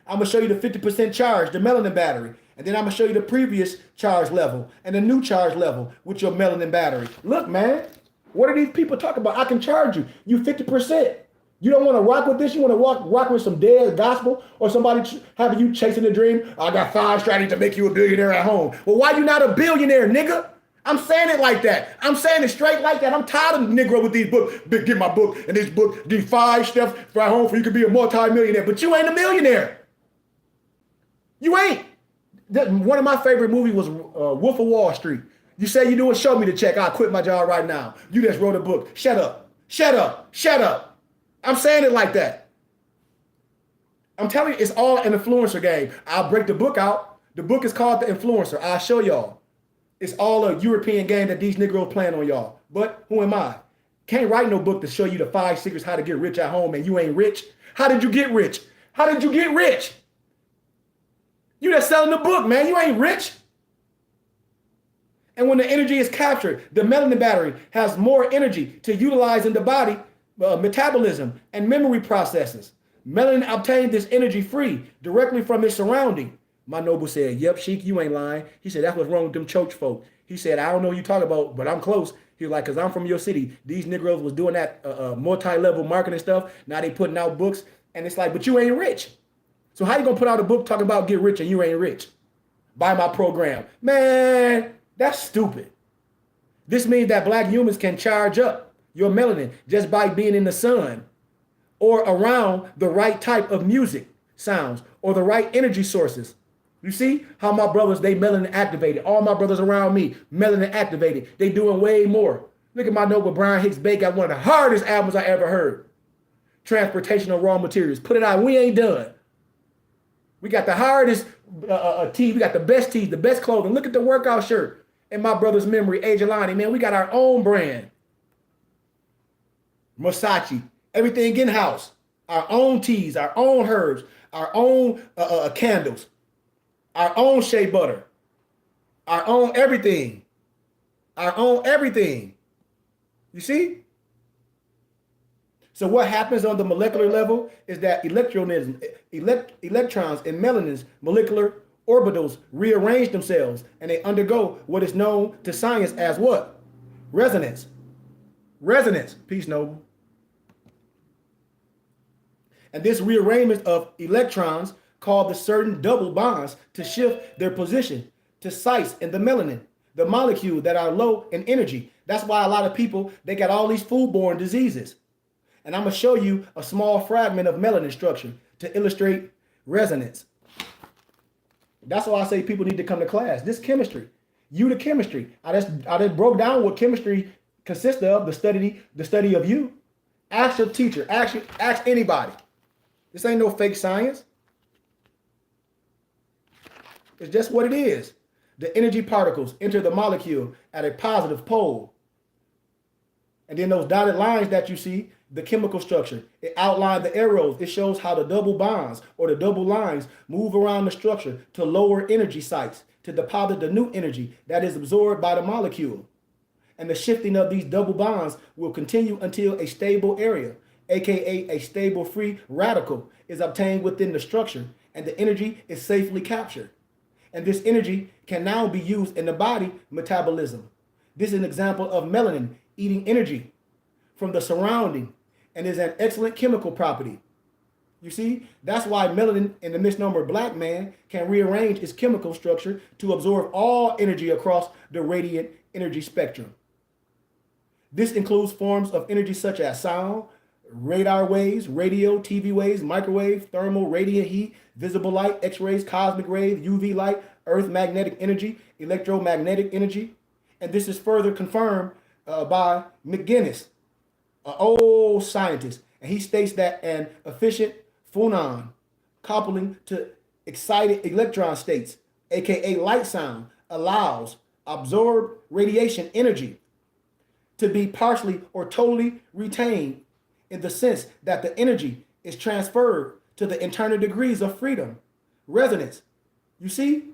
I'm going to show you the 50% charge, the melanin battery. And then I'm going to show you the previous charge level and the new charge level with your melanin battery. Look, man, what are these people talking about? I can charge you. You 50%. You don't want to rock with this? You want to rock with some dead gospel or somebody having you chasing a dream? I got 5 strategies to make you a billionaire at home. Well, why you not a billionaire, nigga? I'm saying it like that. I'm saying it straight like that. I'm tired of Negro with these books. Get my book, and this book, these 5 steps for at home for you to be a multi-millionaire. But you ain't a millionaire. You ain't. One of my favorite movies was Wolf of Wall Street. You say you doing show me the check. I'll quit my job right now. You just wrote a book. Shut up. Shut up. Shut up. I'm saying it like that. I'm telling you, it's all an influencer game. I'll break the book out. The book is called The Influencer. I'll show y'all. It's all a European game that these Negroes playing on y'all. But who am I? Can't write no book to show you the 5 secrets how to get rich at home and you ain't rich. How did you get rich? How did you get rich? You just selling the book, man. You ain't rich. And when the energy is captured, the melanin battery has more energy to utilize in the body, metabolism and memory processes. Melanin obtained this energy free directly from its surrounding. My noble said, yep, Sheik, you ain't lying. He said, that's what's wrong with them church folk. He said, I don't know what you talking about, but I'm close. He was like, because I'm from your city. These Negroes was doing that multi-level marketing stuff. Now they putting out books. And it's like, but you ain't rich. So how you going to put out a book talking about get rich and you ain't rich? Buy my program. Man, that's stupid. This means that black humans can charge up your melanin just by being in the sun or around the right type of music sounds or the right energy sources. You see how my brothers, they melanin activated. All my brothers around me, melanin activated. They doing way more. Look at my noble Brian Hicks Bay got one of the hardest albums I ever heard. Transportation of Raw Materials. Put it out. We ain't done. We got the hardest tees. We got the best tees, the best clothing. Look at the workout shirt. In my brother's memory, Agelani, man, we got our own brand. Versace, everything in-house. Our own teas, our own herbs, our own candles, our own shea butter, our own everything. Our own everything. You see? So what happens on the molecular level is that electrons in melanin's molecular orbitals rearrange themselves and they undergo what is known to science as what? Resonance. Resonance. Peace, noble. And this rearrangement of electrons called the certain double bonds to shift their position to sites in the melanin, the molecule that are low in energy. That's why a lot of people, they got all these foodborne diseases. And I'm going to show you a small fragment of melanin structure to illustrate resonance. That's why I say people need to come to class. This chemistry, the chemistry. I just broke down what chemistry consists of, the study of you. Ask your teacher, ask anybody. This ain't no fake science. It's just what it is. The energy particles enter the molecule at a positive pole. And then those dotted lines that you see, the chemical structure, it outlines the arrows. It shows how the double bonds or the double lines move around the structure to lower energy sites to deposit the new energy that is absorbed by the molecule. And the shifting of these double bonds will continue until a stable area, aka a stable free radical, is obtained within the structure and the energy is safely captured. And this energy can now be used in the body metabolism. This is an example of melanin eating energy from the surrounding and is an excellent chemical property. You see, that's why melanin in the misnomer black man can rearrange its chemical structure to absorb all energy across the radiant energy spectrum. This includes forms of energy such as sound, radar waves, radio, TV waves, microwave, thermal, radiant heat, visible light, X-rays, cosmic rays, UV light, earth magnetic energy, electromagnetic energy. And this is further confirmed by McGinnis, an old scientist. And he states that an efficient phonon coupling to excited electron states, aka light sound, allows absorbed radiation energy to be partially or totally retained in the sense that the energy is transferred to the internal degrees of freedom, resonance. You see?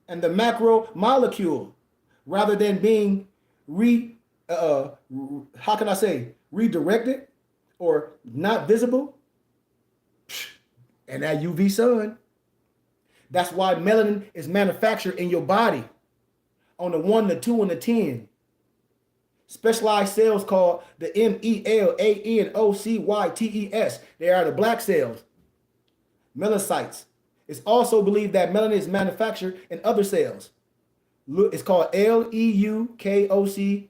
And the macromolecule, rather than being redirected or not visible, and that UV sun. That's why melanin is manufactured in your body on the 1, the 2, and the 10. Specialized cells called the melanocytes. They are the black cells. Melanocytes. It's also believed that melanin is manufactured in other cells. It's called LEUKOC.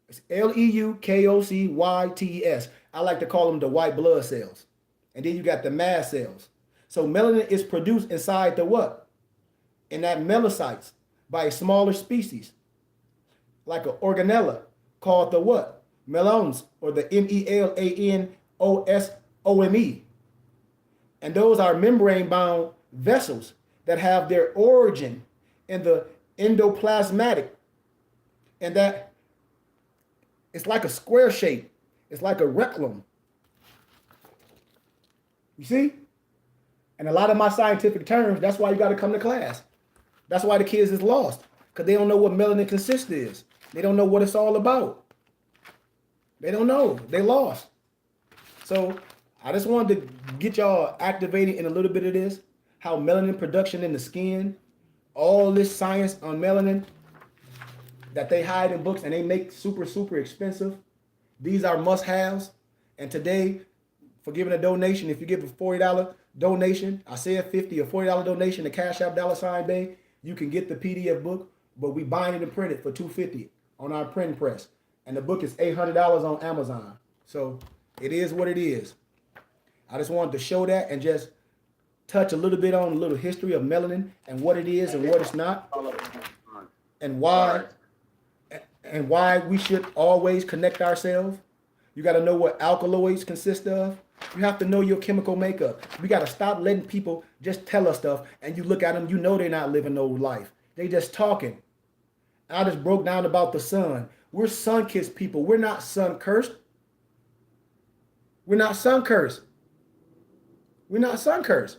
It's LEUKOCYTES. I like to call them the white blood cells. And then you got the mast cells. So melanin is produced inside the what? In that melanocytes by a smaller species, like an organella called the what? Melons, or the melanosome. And those are membrane-bound vessels that have their origin in the endoplasmatic. And that it's like a square shape. It's like a rectum. You see? And a lot of my scientific terms, that's why you got to come to class. That's why the kids is lost, because they don't know what melanin consists is. They don't know what it's all about. They don't know. They lost. So I just wanted to get y'all activated in a little bit of this, how melanin production in the skin, all this science on melanin that they hide in books and they make super, super expensive. These are must-haves. And today, for giving a donation, if you give a $40 donation, I said $50 or $40 donation to Cash App $Bay, you can get the PDF book, but we bind it and print it for $250 on our print press. And the book is $800 on Amazon. So it is what it is. I just wanted to show that and just touch a little bit on a little history of melanin and what it is and what it's not, and why we should always connect ourselves. You got to know what alkaloids consist of. You have to know your chemical makeup. We got to stop letting people just tell us stuff, and you look at them, you know they're not living no life. They just talking. I just broke down about the sun. We're sun-kissed people. We're not sun-cursed. We're not sun-cursed. We're not sun-cursed.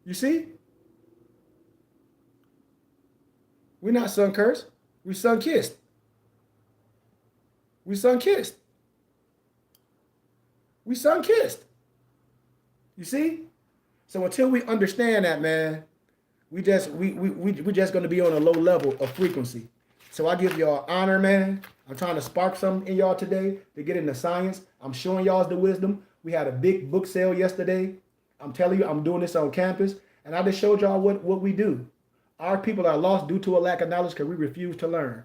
You see? We're not sun-cursed. We're sun-kissed. We sun-kissed. We sun-kissed. You see? So until we understand that, man, we just going to be on a low level of frequency. So I give y'all honor, man. I'm trying to spark something in y'all today to get into science. I'm showing y'all the wisdom. We had a big book sale yesterday. I'm telling you, I'm doing this on campus. And I just showed y'all what we do. Our people are lost due to a lack of knowledge because we refuse to learn.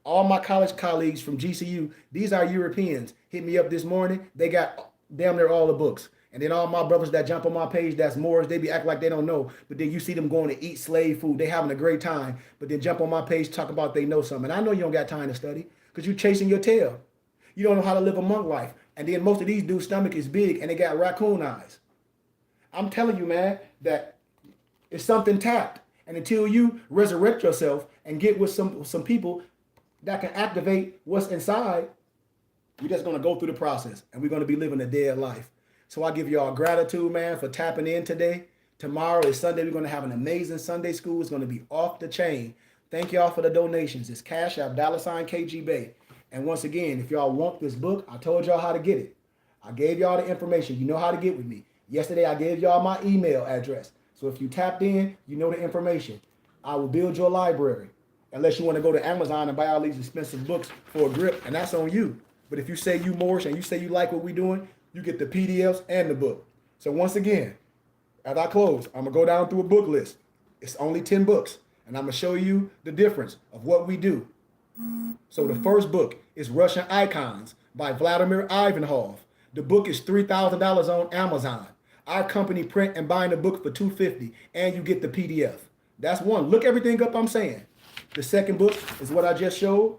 All my college colleagues from GCU, these are Europeans, hit me up this morning. They got damn near all the books. And then all my brothers that jump on my page, that's Moors, they be acting like they don't know. But then you see them going to eat slave food. They having a great time. But then jump on my page, talk about they know something. And I know you don't got time to study because you chasing your tail. You don't know how to live a monk life. And then most of these dudes' stomach is big and they got raccoon eyes. I'm telling you, man, that it's something tapped. And until you resurrect yourself and get with some people that can activate what's inside, we're just going to go through the process and we're going to be living a dead life. So I give y'all gratitude, man, for tapping in today. Tomorrow is Sunday. We're going to have an amazing Sunday school. It's going to be off the chain. Thank y'all for the donations. It's Cash App $KG. And once again, if y'all want this book, I told y'all how to get it. I gave y'all the information. You know how to get with me. Yesterday, I gave y'all my email address. So if you tapped in, you know the information. I will build your library. Unless you want to go to Amazon and buy all these expensive books for a grip, and that's on you. But if you say you Moorish and you say you like what we're doing, You get the PDFs and the book. So once again, as I close, I'm gonna go down through a book list. It's only 10 books, and I'm gonna show you the difference of what we do. So the first book is Russian Icons by Vladimir Ivanov. The book is $3,000 on Amazon. Our company print and bind the book for $250, and you get the PDF. That's one. Look everything up I'm saying. The second book is what I just showed,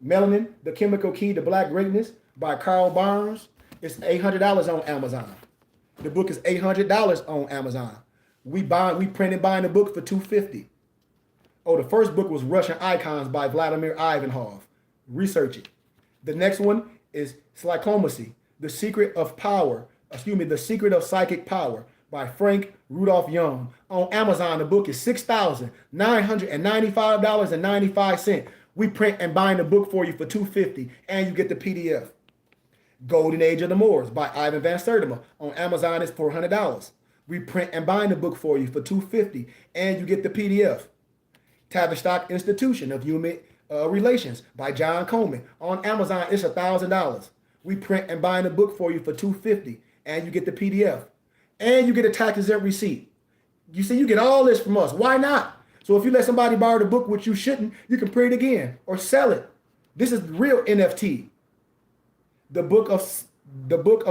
Melanin, The Chemical Key to Black Greatness by Carl Barnes. It's $800 on Amazon. The book is $800 on Amazon. We print and bind the book for $250. Oh, the first book was Russian Icons by Vladimir Ivanov. Research it. The next one is Psychomacy, The Secret of Psychic Power by Frank Rudolph Young. On Amazon, the book is $6,995.95. We print and bind the book for you for $250, and you get the PDF. Golden Age of the Moors by Ivan Van Sertima. On Amazon, it's $400. We print and bind the book for you for $250, and you get the PDF. Tavistock Institution of Human Relations by John Coleman. On Amazon, it's $1,000. We print and bind the book for you for $250, and you get the PDF. And you get a tax-exempt receipt. You see, you get all this from us. Why not? So if you let somebody borrow the book, which you shouldn't, you can print it again or sell it. This is real NFT. The Book of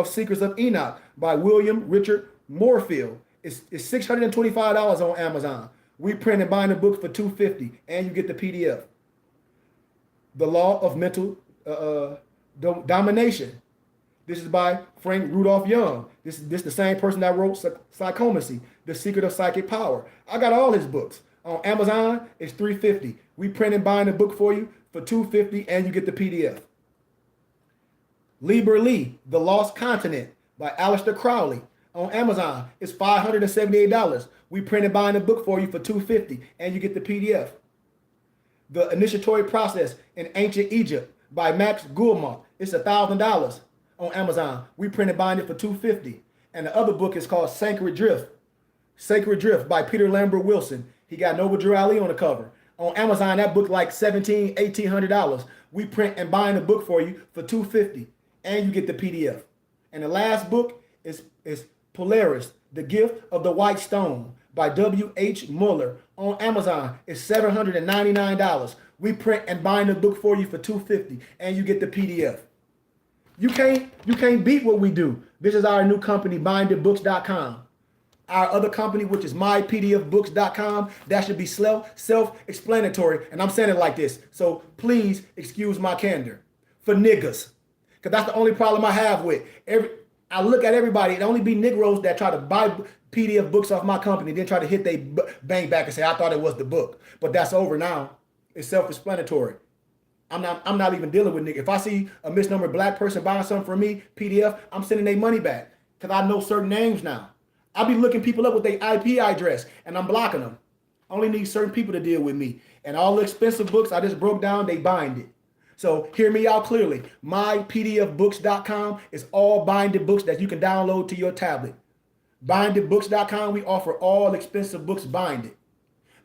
Secrets of Enoch by William Richard Moorfield is $625 on Amazon. We print and bind the book for $250, and you get the PDF. The Law of Mental Domination. This is by Frank Rudolph Young. This is the same person that wrote Psychomacy, The Secret of Psychic Power. I got all his books. On Amazon, it's $350. We print and bind the book for you for $250, and you get the PDF. Liber Lee, The Lost Continent by Aleister Crowley. On Amazon, it's $578. We print and bind the book for you for $250, and you get the PDF. The Initiatory Process in Ancient Egypt by Max Guillemot. It's $1,000 on Amazon. We print and bind it for $250. And the other book is called Sacred Drift. Sacred Drift by Peter Lambert Wilson. He got Noble Drew Ali on the cover. On Amazon, that book like $1,700, $1,800. We print and bind the book for you for $250, and you get the PDF. And the last book is Polaris, The Gift of the White Stone by W.H. Muller. On Amazon, it's $799. We print and bind the book for you for $250, and you get the PDF. You can't beat what we do. This is our new company, bindedbooks.com. Our other company, which is mypdfbooks.com, that should be self-explanatory. And I'm saying it like this. So please excuse my candor. For niggas. Because that's the only problem I have with I look at everybody. It only be Negroes that try to buy PDF books off my company, then try to hit their bank back and say, I thought it was the book. But that's over now. It's self-explanatory. I'm not even dealing with niggas. If I see a misnumbered black person buying something from me, PDF, I'm sending their money back. Because I know certain names now. I be looking people up with their IP address, and I'm blocking them. I only need certain people to deal with me. And all the expensive books I just broke down, they bind it. So hear me out clearly. MyPDFbooks.com is all binded books that you can download to your tablet. Bindedbooks.com, we offer all expensive books binded.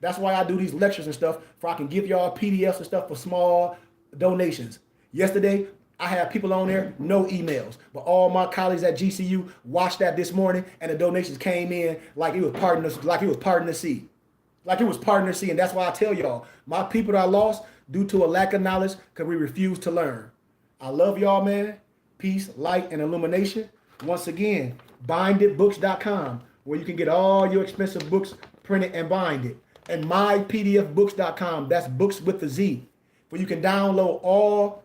That's why I do these lectures and stuff, for I can give y'all PDFs and stuff for small donations. Yesterday, I had people on there, no emails, but all my colleagues at GCU watched that this morning, and the donations came in like it was parting the sea. Like it was parting the sea, and that's why I tell y'all, my people that I lost due to a lack of knowledge because we refuse to learn. I love y'all, man. Peace, light, and illumination. Once again, bindedbooks.com, where you can get all your expensive books printed and binded. And mypdfbooks.com, that's books with the Z, where you can download all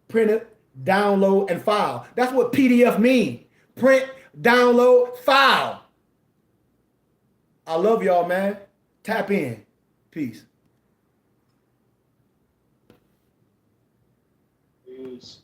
printed, download, and file. That's what PDF mean. Print, download, file. I love y'all, man. Tap in. Peace. Peace.